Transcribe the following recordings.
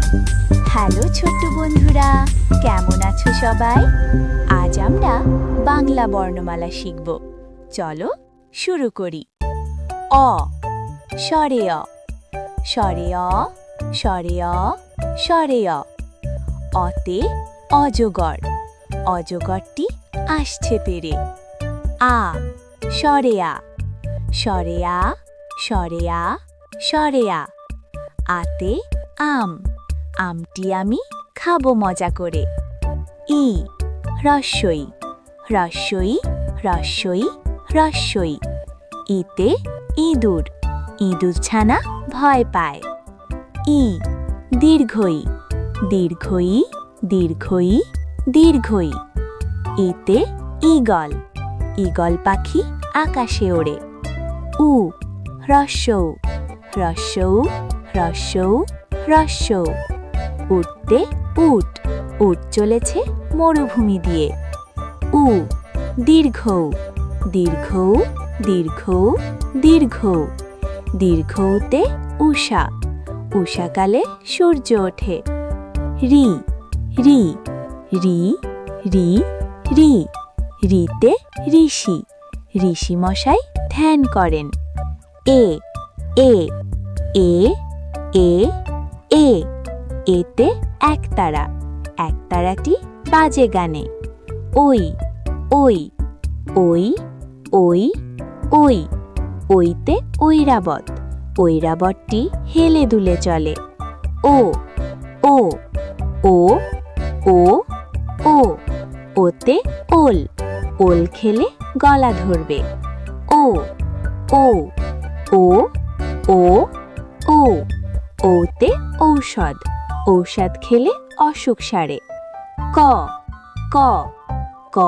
Hello ছোট্ট বন্ধুরা, কেমন আছো সবাই? আজ আমরা বাংলা বর্ণমালা শিখব। চলো শুরু করি। অ স্বরে অ, স্বরে অ, স্বরে অ, স্বরে অ। অতে অজগর, অজগরটি আসছে পেরে। আ স্বরে আ, স্বরে আ, স্বরে আ, স্বরে আ। আতে আম, আমটি আমি খাবো মজা করে। ই হ্রস্বই, হ্রস্বই, হ্রস্বই, হ্রস্বই। ইতে ইঁদুর, ইঁদুর ছানা ভয় পায়। ই দীর্ঘই, দীর্ঘই, দীর্ঘই, দীর্ঘই। ইতে ঈগল, ঈগল পাখি আকাশে ওড়ে। উ হ্রস্বউ, হ্রস্বউ, হ্রস্বউ, হ্রস্বউ। উঠতে উট, উট চলেছে মরুভূমি দিয়ে। উ দীর্ঘউ, দীর্ঘউ, দীর্ঘউ, দীর্ঘউ। দীর্ঘউতে উষা, উষাকালে সূর্য ওঠে। রি রি, রি রি, রি। রিতে ঋষি, ঋষি মশাই ধ্যান করেন। এ এ, এ এ, এ। এতে একতারা, একতারাটি বাজে গানে। ওই ওই, ওই ওই, ওই। ওইতে ঐরাবত, ঐরাবতটি হেলে দুলে চলে। ও ও, ও ও, ও। ওতে ওল, ওল খেলে গলা ধরবে। ও ও, ও ও, ও। ওতে ঔষধ, ঔষধ খেলে অসুখ সারে। ক ক, ক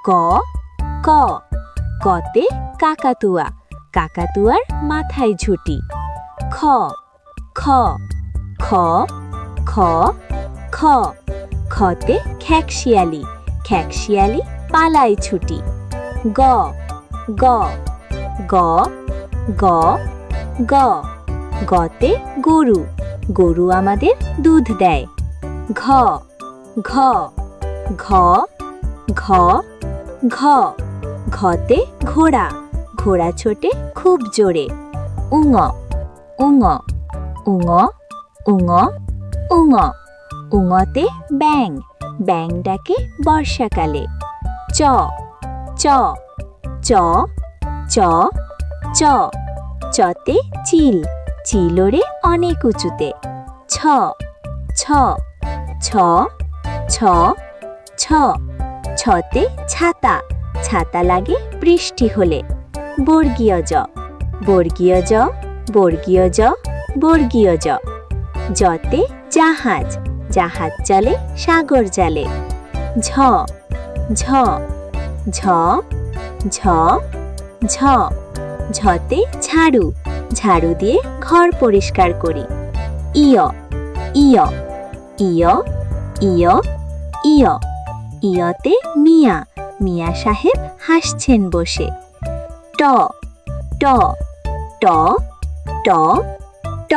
ক, ক। কতে কাকাতুয়া, কাকাতুয়ার মাথায় ঝুঁটি। খ খ, খ খ, খ। খতে খ্যাকশিয়ালি, খ্যাকশিয়ালি পালায় ছুটি। গ গ, গ গ, গ। গতে গরু, গরু আমাদের দুধ দেয়। ঘ ঘ, ঘ ঘ, ঘ। ঘতে ঘোড়া, ঘোড়া ছোটে খুব জোরে। উঙ উঙ, উঙ উঙ, উঙ। উঙতে ব্যাং, ব্যাং ডাকে বর্ষাকালে। চ চ, চ চ, চ। চতে চিল, চিল ওড়ে অনেক উঁচুতে। ছ ছ, ছ ছ, ছ। ছতে ছাতা, ছাতা লাগে বৃষ্টি হলে। বর্গীয় জ, বর্গীয় জ, বর্গীয় জ, বর্গীয় জ। জতে জাহাজ, জাহাজ চলে সাগর জালে। ঝ ঝ, ঝ ঝ, ঝ। ঝতে ঝাড়ু, ঝাড়ু দিয়ে ঘর পরিষ্কার করি। ইয় ইয়, ইয় ইয়, ইয়। ইয়তে মিয়া, মিয়া সাহেব হাসছেন বসে। ট ট, ট ট, ট।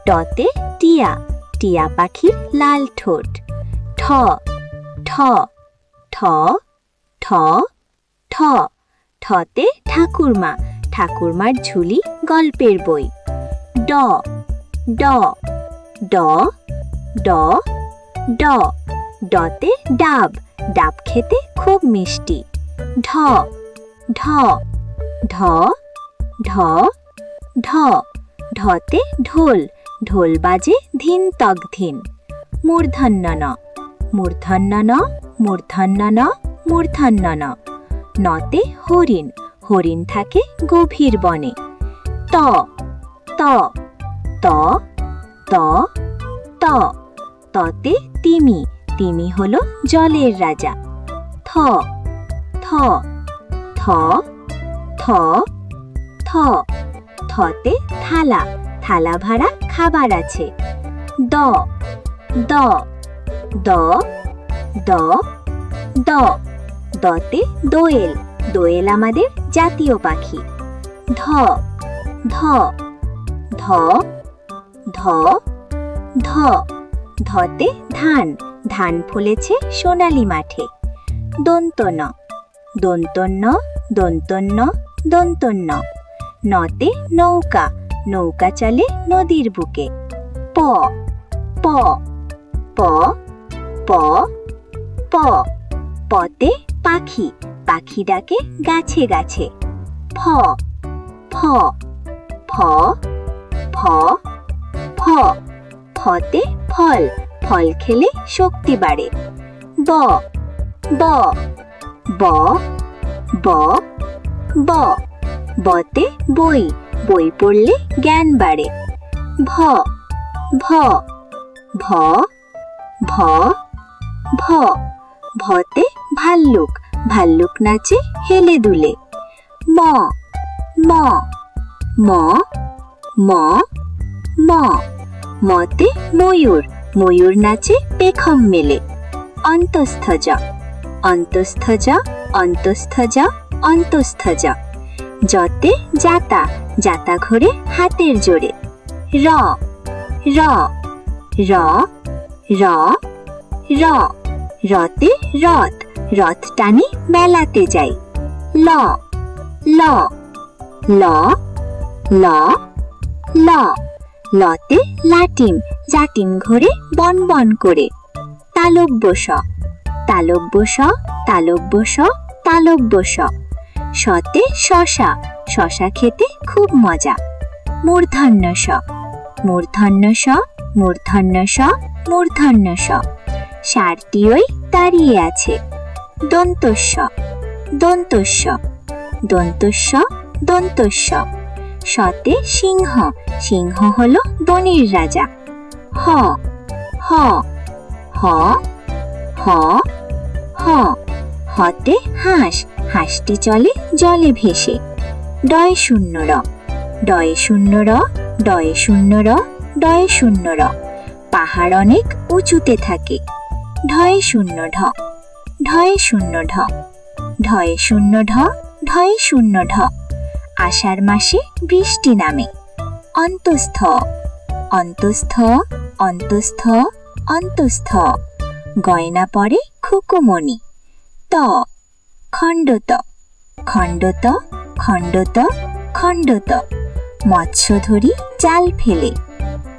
টতে টিয়া, টিয়া পাখির লাল ঠোঁট। ঠ ঠ, ঠ ঠ, ঠ। ঠতে ঠাকুরমা, ঠাকুরমার ঝুলি গল্পের বই। ড ড, ড ড, ড। ডতে ডাব, ডাব খেতে খুব মিষ্টি। ঢ ঢ, ঢ ঢ, ঢ। ঢতে ঢোল, ঢোল বাজে ধিন তক ধিন। মূর্ধন্য ন, মূর্ধন্য ন, মূর্ধন্য ন, মূর্ধন্য ন। নতে হরিণ, হরিণ থাকে গভীর বনে। ত ত, ত ত, ত। ততে তিমি, তিমি হলো জলের রাজা। থ থ, থ থ, থ। থতে থালা, থালা ভরা খাবার আছে। দ দ, দ দ, দ। দতে দোয়েল, দোয়েল আমাদের জাতীয় পাখি। ধ ধ, ধ ধ, ধ। ধ ধতে ধান ধান ফলেছে সোনালী মাঠে দন্তন দন্তন্য দন্তন্য দন্তন্য নতে নৌকা নৌকা চলে নদীর বুকে প প প প প পতে পাখি পাখি ডাকে গাছে গাছে ফ ফ ফ ফ ফ ফতে ফল ফল খেলে শক্তি বাড়ে ব ব ব ব ব বতে বই বই পড়লে জ্ঞান বাড়ে ভ ভ ভ ভ ভ ভতে ভাল্লুক ভাল্লুক নাচে হেলে দুলে ম ম ম ম ম মতে ময়ূর ময়ূর নাচে পেখম মেলে অন্তস্থ জ অন্তস্থ জ অন্তস্থ জ অন্তস্থ জ যতে যাতা যাতা ঘোরে হাতের জোরে র র র র র রতে রথ রথ টানি মেলাতে যাই ল ল ল ল ল লতে লাটিম লাটিম ঘোরে বন বন করে তালব্য স তালব্য স তালব্য স তালব্য স সতে শশা শশা খেতে খুব মজা মূর্ধন্য স মূর্ধন্য স মূর্ধন্য স মূর্ধন্য স ষাঁড়টি ওই দাঁড়িয়ে আছে দন্তস্ব দন্তস্ব দন্তস্ব দন্তস্ব সতে সিংহ সিংহ হলো বনের রাজা হ হ হ হ হ হতে হাঁস হাঁসটি চলে জলে ভেসে ডয় শূন্য র ডয় শূন্য র ডয় শূন্য র ডয় শূন্য র পাহাড় অনেক উঁচুতে থাকে ঢয় শূন্য ঢ ঢয় শূন্য ঢ ঢয় শূন্য ঢ ঢয় শূন্য ঢ আষাঢ় মাসে বৃষ্টি নামে অন্তস্থ অন্তস্থ অন্তস্থ অন্তস্থ গয়না পরে খুকুমণি ত খণ্ডত খণ্ডত খণ্ডত খণ্ডত মৎস্য ধরি জাল ফেলে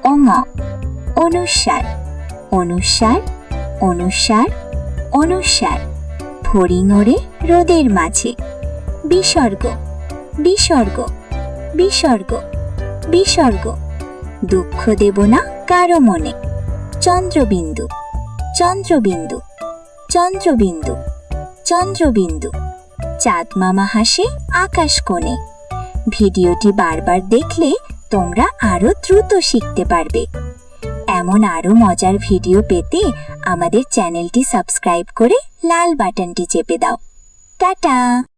অঙ অনুসার অনুসার অনুসার অনুসার ফড়িং ওড়ে রোদের মাঝে বিসর্গ বিসর্গ বিসর্গ বিসর্গ দুঃখ দেব না কারো মনে চন্দ্রবিন্দু চন্দ্রবিন্দু চন্দ্রবিন্দু চন্দ্রবিন্দু চাঁদ মামা হাসে আকাশ কোণে ভিডিওটি বারবার দেখলে তোমরা আরো দ্রুত শিখতে পারবে এমন আরো মজার ভিডিও পেতে আমাদের চ্যানেলটি সাবস্ক্রাইব করে লাল বাটনটি চেপে দাও টাটা।